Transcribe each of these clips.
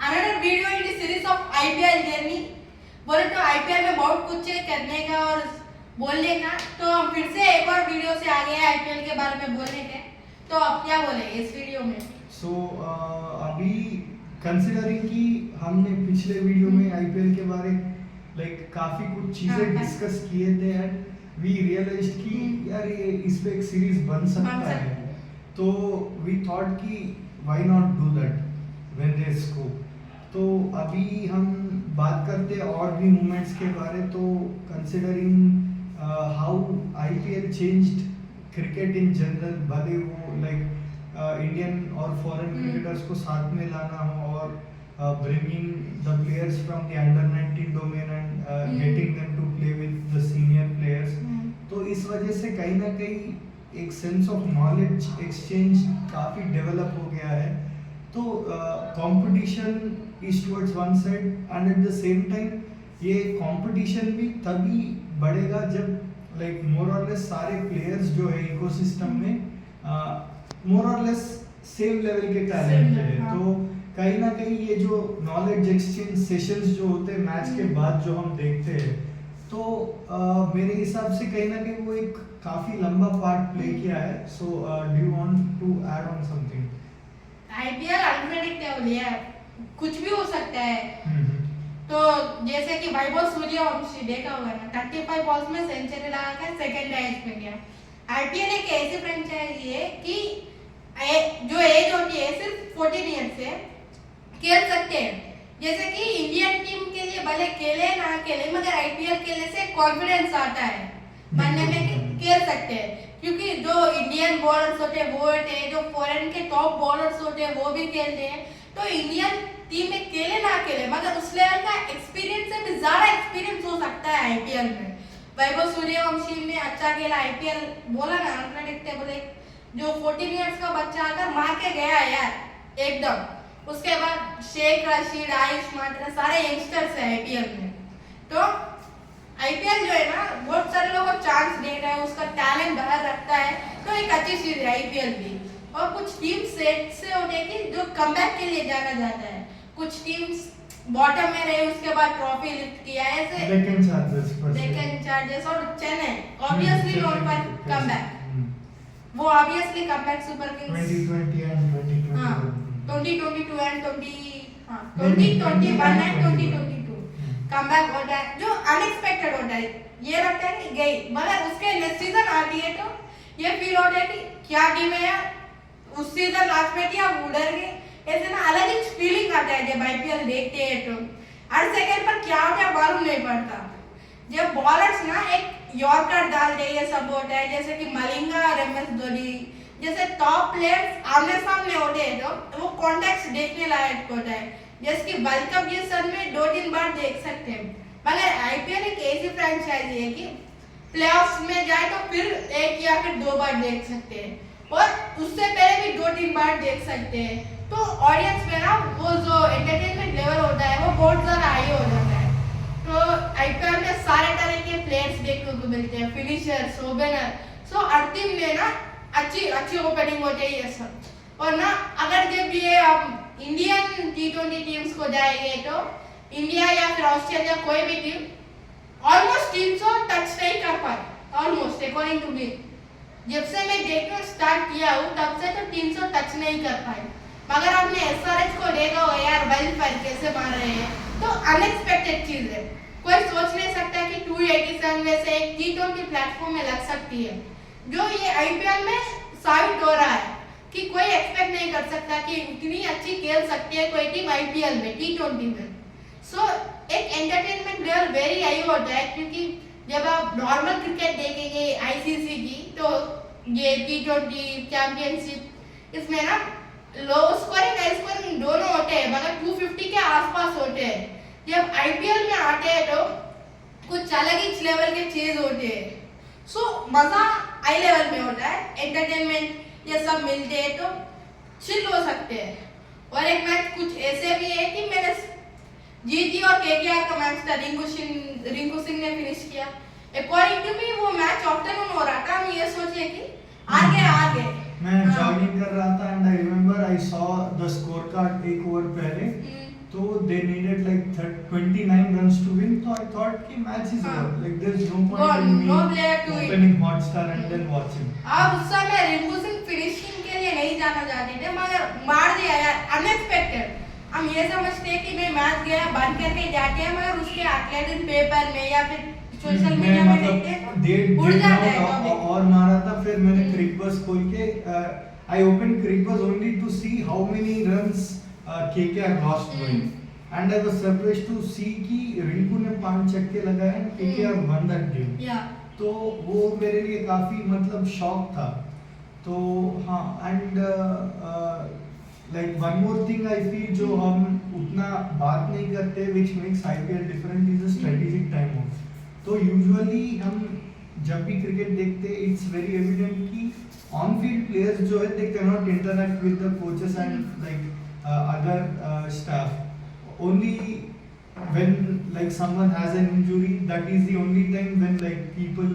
another video in the series of IPL journey. बोले तो IPL में बहुत कुछ है करने का और बोलने का, तो हम फिर से एक और वीडियो से आ गए हैं IPL के बारे में बोलने के। तो अब क्या बोले इस वीडियो में? अभी कंसिडरिंग कि हमने पिछले वीडियो में IPL के बारे काफी कुछ चीजें डिस्कस किए थे एंड वी रियलाइज्ड कि यार ये इस पे एक सीरीज बन सकता है, तो वी थॉट कि why not do that when there is scope. तो अभी हम बात करते हैं और भी मूवमेंट्स के बारे। तो considering how IPL changed cricket in general, भले वो इंडियन और फॉरेन क्रिकेटर्स को साथ में लाना हो और bringing the players from the under-19 domain and getting them to play with the senior players, तो इस वजह से कहीं ना कहीं एक सेंस ऑफ नॉलेज एक्सचेंज काफ़ी डेवलप हो गया है। तो competition is towards one side and at the same time ये कंपटीशन भी तभी बढ़ेगा जब मोर और लेस सारे प्लेयर्स जो है इकोसिस्टम में मोर और लेस सेम लेवल के टैलेंट है। तो कहीं ना कहीं ये जो नॉलेज एक्सचेंज सेशंस जो होते हैं मैच के बाद जो हम देखते हैं, तो मेरे हिसाब से कहीं ना कहीं वो एक काफी लंबा पार्ट प्ले किया है। So do you want to add on something? IPL unpredictable है, कुछ भी हो सकता है। तो जैसे कि वैभव सूर्यवंशी देखा होगा ना, 35 बॉल्स में सेंचुरी लगाकर सेकंड हाईएस्ट पे गया। IPL एक ऐसी फ्रेंचाइजी है कि जो एज होती है सिर्फ 14 ईयर्स से खेल सकते हैं। जैसे कि इंडियन टीम के लिए भले खेले ना खेले, मगर IPL खेलने से कॉन्फिडेंस आता है बनने में, खेल सकते हैं। क्योंकि जो इंडियन बॉलर्स होते हैं वो होते हैं, जो फॉरेन के टॉप बॉलर्स होते हैं वो भी खेलते हैं। तो इंडियन टीम में खेले ना खेले, मगर उस लेवल का एक्सपीरियंस से भी ज्यादा एक्सपीरियंस हो सकता है IPL में। वैभव सूर्यवंशी ने अच्छा खेला IPL, बोला ना अनप्रेडिक्टेबल, जो 14 इयर्स का बच्चा आकर मार के गया यार एकदम। उसके बाद शेख रशीद, आयुष मात्रा, सारे यंगस्टर्स है IPL में। तो IPL जो है ना, बहुत सारे लोगों को चांस दे रहा है, उसका टैलेंट बाहर रखता है, तो एक अच्छी चीज है IPL भी। और कुछ टीम सेट से होने की जो कमबैक के लिए जाना जाता है, कुछ टीम्स बॉटम में रहे उसके बाद ट्रॉफी लिफ्ट किया है, ऐसे डेक्कन चार्जर्स और Chennai obviously known for comeback. वो obviously comeback Super Kings 2020 and 2021 हां 2022 एंड 2021 एंड 2022 कमबैक होता है जो अनएक्सपेक्टेड होता है। ये लगता है कि गई, मगर उसके नेक्स्ट सीजन आती है तो ये फील होता है कि क्या टीम है यार, उस सीजन लास्ट में थी अब उधर गई, ऐसे ना अलग ही फीलिंग आता है जब IPL देखते हैं। तो हर सेकंड पर क्या होता है मालूम नहीं पड़ता। जब बॉलर्स ना एक यॉर्कर डाल दे, ये सब होता है, जैसे कि मलिंगा और MS धोनी जैसे टॉप प्लेयर्स आमने सामने होते हैं तो वो कॉन्टेक्स्ट देखने लायक होता है। जैसे कि वर्ल्ड कप ये सन में 2-3 बार देख सकते हैं, मगर IPL एक ऐसी फ्रेंचाइजी है कि प्लेऑफ्स में जाए तो फिर एक या फिर 2 बार देख सकते हैं, और उससे पहले भी 2-3 बार देख सकते हैं। तो ऑडियंस में ना वो जो एंटरटेनमेंट लेवल होता है वो बहुत ज़्यादा हाई हो जाता है। तो IPL में सारे तरह के प्लेयर्स देखने को मिलते हैं, फिनिशर्स, ओपनर। सो हर टीम में ना अच्छी ओपनिंग होती है ये सब। और ना अगर जब ये आप इंडियन T20 टीम्स को जाएंगे तो इंडिया या फिर ऑस्ट्रेलिया कोई भी टीम ऑलमोस्ट 300 टच नहीं कर पाए, ऑलमोस्ट अकॉर्डिंग टू मी। जब से मैं देखना स्टार्ट किया हूँ तब से तो 300 टच नहीं कर पाए। मगर आपने SRH को देखा हो यार, वाइल्ड फायर कैसे मार रहे हैं, तो अनएक्सपेक्टेड चीज है। कोई सोच नहीं सकता कि 287 में से एक T20 प्लेटफॉर्म में लग सकती है। जो ये IPL में साबित हो रहा है कि कोई एक्सपेक्ट नहीं कर सकता कि इतनी अच्छी खेल सकती है कोई टीम IPL में, T20 में। सो एक एंटरटेनमेंट लेवल वेरी हाई होता है, क्योंकि जब आप नॉर्मल क्रिकेट देखेंगे ICC की, तो ये T20 चैंपियनशिप इसमें ना लो स्कोरिंग हाई स्कोरिंग दोनों होते हैं, मगर 250 के आसपास होते हैं। जब IPL में आते हैं तो कुछ अलग ही लेवल के चीज होते हैं। सो मजा हाई लेवल में होता है, एंटरटेनमेंट ये सब मिलते हैं तो चिल हो सकते हैं। और एक मैच कुछ ऐसे भी है कि मैंने GT और KKR का मैच था, रिंकू सिंह ने फिनिश किया। अकॉर्डिंग टू मी वो मैच आफ्टरनून हो रहा था, हम ये सोचे कि आगे मैं जॉगिंग कर रहा था and I remember I saw the score card एक ओवर पहले तो they needed like 29 runs to win. So I thought कि match is हाँ. over. Like there's no point No- in me no player to win. opening Hotstar and then watching. अब उस समय Rinku Singh finishing के लिए नहीं जाना चाहते थे मगर मार दिया यार अनएक्सपेक्टेड। हम ये समझते हैं कि नहीं मैच गया बंद करके जाते हैं मगर उसके अगले दिन पेपर में या फिर सोशल मीडिया में देखते हैं उड़ जाता है topic। और मारा था फिर मैंने क्रिकबज़ खोल के I opened Cricbuzz only to see how many runs KKR lost going and I was surprised to see कि रिंकू ने 5 छक्के लगाए and KKR won that game। या तो वो मेरे लिए काफी मतलब शॉक था। तो हाँ and like one more thing I feel जो हम उतना बात नहीं करते which makes IPL different is strategic time of. तो यूजुअली हम जब भी क्रिकेट देखते इट्स वेरी एविडेंट कि ऑन फील्ड प्लेयर्स जो है they can not interact with the coaches and like other staff only when like someone has an injury that is the only time when like people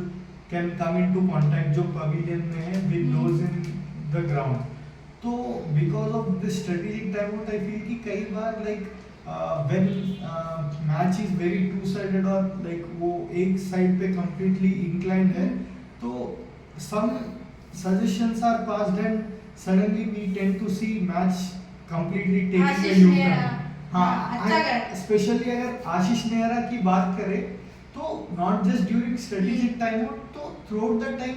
can come into contact जो pavilion में है with those in the ground। तो because of this strategic timeout I feel कि कई बार like when match is very two-sided or like वो एक side पे completely inclined है तो some suggestions are passed and suddenly we tend to see match completely taking a Ashish U-turn। Nehra हाँ अच्छा कर स्पेशली अगर आशीष नेहरा की बात करें तो not just during strategic time out तो थ्रू आउट द टाइम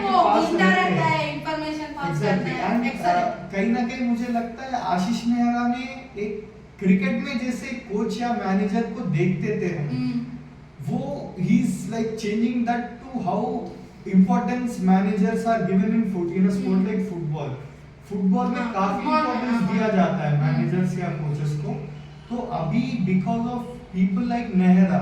वो घूमता रहता है इंफॉर्मेशन पास करता है एक्सेलेंट। कहीं ना कहीं मुझे लगता है आशीष नेहरा ने एक क्रिकेट में जैसे कोच या मैनेजर को देखते थे वो ही is like changing that to how importance managers are given in a sport like football. Football में काफी इंपॉर्टेंस दिया जाता है मैनेजर्स या कोचेस को। तो अभी because of people like Nehra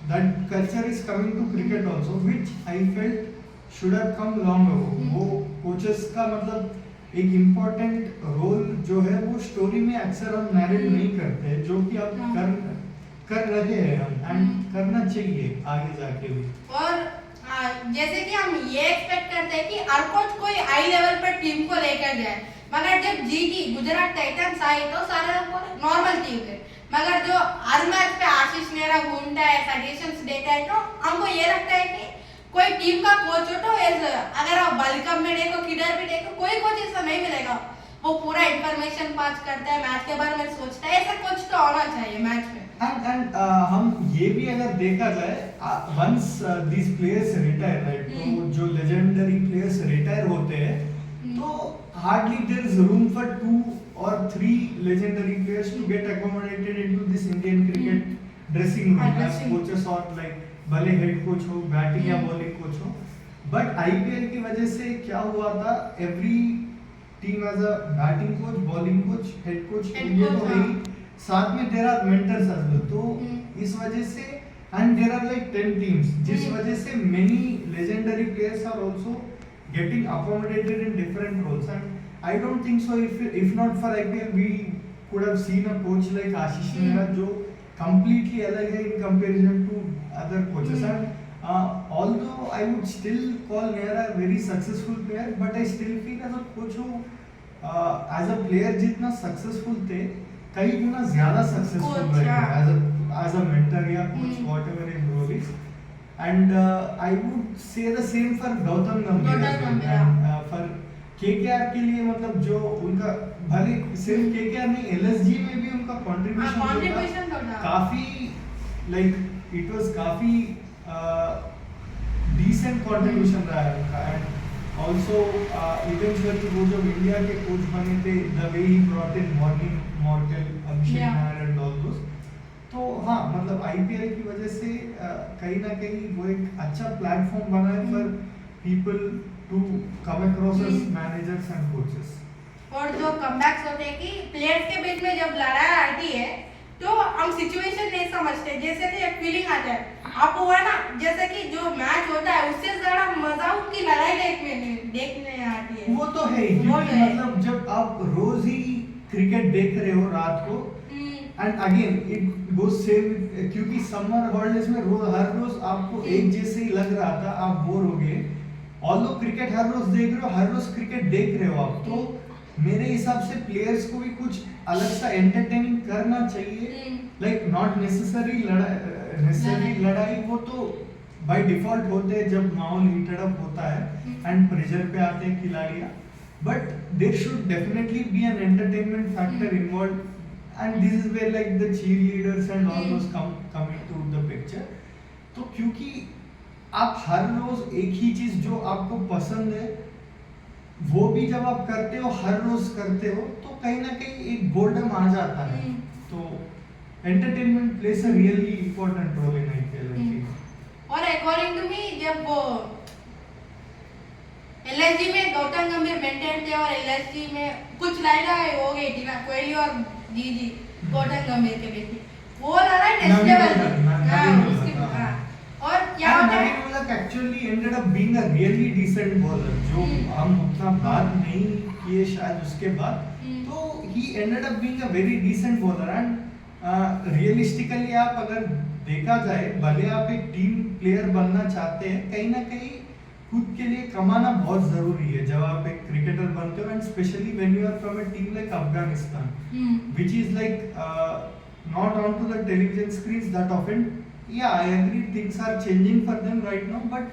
that culture is coming to cricket also which I felt should have come long ago. वो कोचेस का मतलब एक इम्पोर्टेंट रोल जो है वो स्टोरी में अक्सर हम नैरेट नहीं करते जो कि अब कर रहे हैं हम एंड करना चाहिए आगे जाके भी। और जैसे कि हम ये एक्सपेक्ट करते हैं कि हर कोच कोई हाई लेवल पर टीम को लेकर जाए मगर जब जीटी गुजरात टाइटंस आई तो सारे लोग नॉर्मल टीम थे मगर जो हर मैच पे आशीष नेहरा घूमता है सजेशंस देता है तो हमको ये लगता है कि कोई टीम का कोच हो तो अगर आप वर्ल्ड कप में देखो किधर भी देखो कोई कोच ऐसा नहीं मिलेगा वो पूरा इंफॉर्मेशन पास करता है मैच के बारे में सोचता है ऐसा कोच तो होना चाहिए मैच में। एंड हम ये भी अगर देखा जाए once these players retire right तो जो लेजेंडरी प्लेयर्स रिटायर होते हैं तो hardly there is room for 2 or 3 legendary players to get accommodated into this Indian cricket dressing room as coaches or like भले हेड कोच हो batting या bowling coach हो। But IPL की वजह से क्या हुआ था every team has a batting coach bowling coach head coach ये तो है ही साथ में there are mentors as well. तो इस वजह से and there are like 10 teams जिस वजह से many legendary players are also getting accommodated in different roles and I don't think so if not for IPL we could have seen a coach like Ashish Nehra जो completely अलग है in comparison to other coaches and although I would still call Nehra a very successful player but I still feel as a coach who as a player जितना successful थे कई गुना ज़्यादा successful रहे as a mentor या coach whatever his role is and I would say the same for Gautam Gambhir and for KKR के लिए मतलब जो उनका भले सिर्फ केकेआर नहीं एलएसजी में भी उनका कंट्रीब्यूशन काफी लाइक इट वाज काफी डिसेंट कंट्रीब्यूशन रहा है उनका एंड आल्सो इवेंचुअली वो जब इंडिया के कोच बने थे the way he brought in morning मॉर्टल Abhishek Nair and all दोस। तो हाँ मतलब आईपीएल की वजह से कहीं ना कहीं वो एक अच्छा प्लेटफॉर्म बना है for people to come across as managers and coaches। और जो कमबैक्स होते हैं कि प्लेयर्स के बीच में जब लड़ाई आती है तो हम सिचुएशन नहीं समझते जैसे कि एक फीलिंग आता है आपको हुआ ना जैसे कि जो मैच होता है उससे ज्यादा मजा उनकी लड़ाई देखने आती है। वो तो है ही मतलब जब आप रोज ही क्रिकेट देख रहे हो रात को and again it goes same क्योंकि समर हॉलीडेज में हर रोज आपको एक जैसे ही लग रहा था आप बोर हो गए ऑल्दो क्रिकेट हर रोज देख रहे हो हर रोज क्रिकेट देख रहे हो आप तो मेरे हिसाब से प्लेयर्स को भी कुछ अलग सा एंटरटेनिंग करना चाहिए, लाइक नॉट नेसेसरी लड़ाई वो तो बाय डिफॉल्ट होते हैं जब माहौल हीटेड अप होता है एंड प्रेशर पे आते हैं खिलाड़ियां, but there should definitely be an entertainment factor involve and this is where like the cheerleaders and all those come into the picture. तो क्योंकि आप हर रोज एक ही चीज जो आपको पसंद है वो भी जब आप करते हो, हर रोज करते हो, तो कहीं ना कहीं एक बोर्डम आ जाता है। तो entertainment plays a really important role in IPL. और अकॉर्डिंग टू मी जब वो एलएसजी में गौतम गंभीर मेंटेन थे और एलएसजी में कुछ लड़ाई हो गई थी ना कोहली और जीजी गौतम गंभीर के बीच में, वो लड़ाई नेक्स्ट लेवल उसकी और क्या होता है Naveen ul Haq actually ended up being a really decent bowler, जो हम उतना बात नहीं किए शायद उसके बाद, तो ही ended up being a very decent bowler and realistically आप अगर देखा जाए, भले आप एक टीम प्लेयर बनना चाहते हैं, कहीं ना कहीं खुद के लिए कमाना बहुत जरूरी है जब आप एक क्रिकेटर बनते हो, and specially when you are from a team like Afghanistan which is like not on to the television screens that often. Yeah, I agree things are changing for them right now, but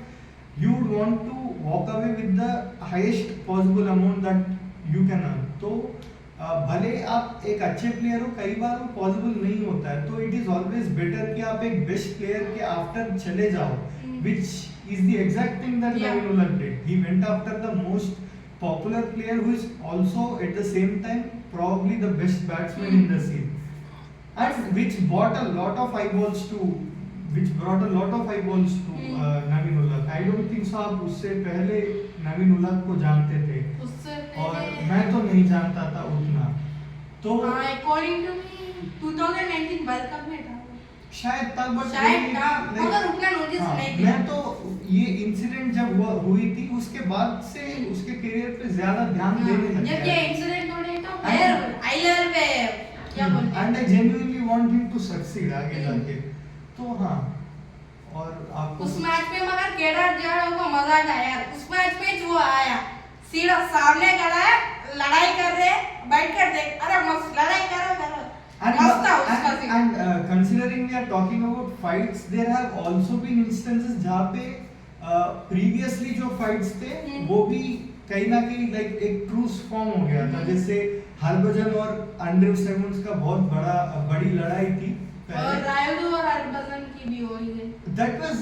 you would want to walk away with the highest possible amount that you can earn. तो भले आप एक अच्छे player हो, कई बार वो possible नहीं होता है, तो इट इज ऑलवेज बेटर कि आप एक बेस्ट प्लेयर के आफ्टर चले जाओ, which is the exact thing that Navin Ulak did. He went after the most popular player who is also at the same time probably the best batsman in the scene, and which brought a lot of eyeballs to Navin Ulak. I don't think so आप उससे पहले नवीन उलक को जानते थे, और मैं तो नहीं जानता था उतना। तो according to me 2019 world cup में था शायद तब, बट शायद था मगर उतना नोटिस नहीं किया। मैं तो ये इंसिडेंट जब हुई थी उसके बाद से उसके करियर पे ज्यादा ध्यान देने लगा। जब ये इंसिडेंट हो रही तो प्लेयर आई लव क्या बोलते हैं, and I genuinely want him to succeed आगे जाके। तो हाँ, और आपको उस मैच में मगर केदार जाधव को मजा आया यार, उस मैच में जो आया सीधा सामने खड़ा है, लड़ाई कर रहे बैठ कर देख, अरे मस्त लड़ाई करो मस्त था उसका सीन। And considering we are talking about fights, there have also been instances जहां पे प्रीवियसली जो फाइट्स थे वो भी कहीं ना कहीं लाइक एक ट्रूस फॉर्म हो गया था, जैसे हरभजन और एंड्रयू सिमंस का बहुत बड़ी लड़ाई थी, और रायुडू और हरभजन की भी हुई है। That was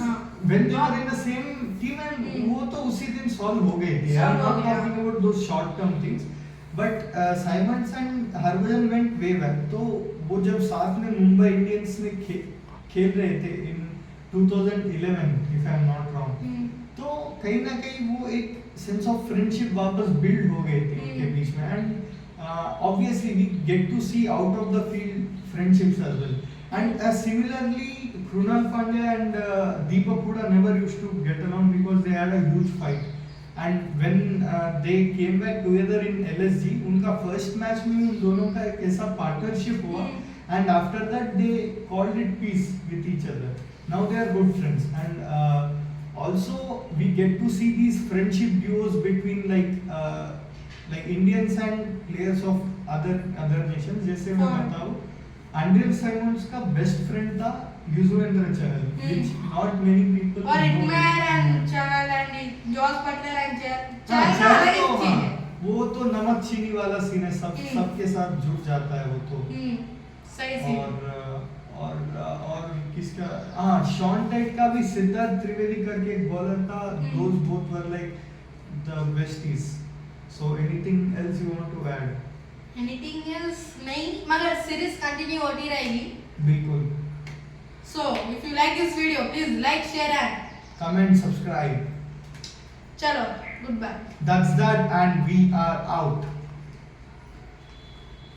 when they were in the same team, and वो तो उसी दिन सॉल्व हो गई थी। I'm not talking about those short term things, but Simons and Harbhajan went way back. तो वो जब साथ में मुंबई इंडियंस में खेल रहे थे in 2011 if I'm not wrong, तो कहीं ना कहीं वो एक सेंस ऑफ फ्रेंडशिप वापस बिल्ड हो गई थी उनके बीच में, and obviously we get to see out of the field friendships as well. And similarly, Krunal Pandya and Deepak Huda never used to get along because they had a huge fight. And when they came back together in LSG, उनका first match में उन दोनों का एक ऐसा partnership हुआ, and after that they called it peace with each other. Now they are good friends, and also we get to see these friendship duos between like Indians and players of other nations. जैसे मैं बताऊँ, Andrew Symonds का best friend था Yuzvendra Chahal, which not many people और Hitman and Chahal and Jos Buttler and Chahal का अलग ही scene है, वो तो नमक चीनी वाला सीन है, सबके साथ जुड़ जाता है वो तो। सही सीन। और किसका, हाँ शॉन टाइट का भी सिद्धार्थ त्रिवेदी करके एक बॉलर था, those both were like the besties. So anything else you want to add? Anything else नहीं, मगर सीरीज कंटिन्यू होती रहेगी बिल्कुल। So if you like this video, please like, share and comment, subscribe. चलो, goodbye. That's that, and we are out.